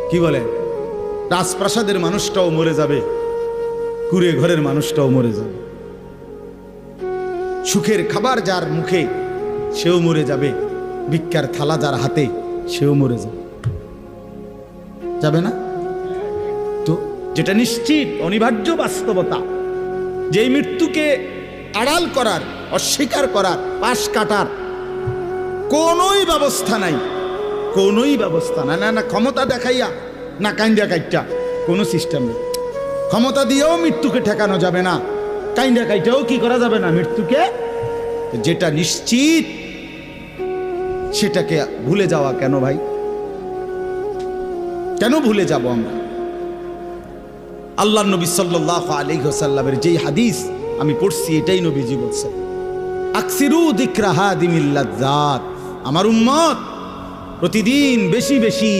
কি বলে, রাজপ্রাসাদের মানুষটাও মরে যাবে, কুড়ে ঘরের মানুষটাও মরে যাবে, সুখের খাবার যার মুখে সেও মরে যাবে, ভিক্ষার থালা যার হাতে সেও মরে যাবে, যাবে না? তো যেটা নিশ্চিত অনিবার্য বাস্তবতা, যেই মৃত্যুকে আড়াল করার, অস্বীকার করার, পাশ কাটার কোনোই ব্যবস্থা নাই, কোনোই ব্যবস্থা নাই। না ক্ষমতা দেখাইয়া, না কাইন্দা কাইটা, কোনো সিস্টেম নেই। ক্ষমতা দিয়েও মৃত্যুকে ঠেকানো যাবে না, কাইন্দা কাইটাও কি করা যাবে না মৃত্যুকে। যেটা নিশ্চিত সেটাকে ভুলে যাওয়া কেন ভাই? কেন ভুলে যাব আমরা? আল্লাহর নবী সাল্লাল্লাহু আলাইহি ওয়াসাল্লামের যেই হাদিস আমি পড়ছি, এটাই নবীজি বলছেন, আকসিরু যিকরা হাদিমিল লাজ্জাত, আমার উম্মত প্রতিদিন বেশি বেশি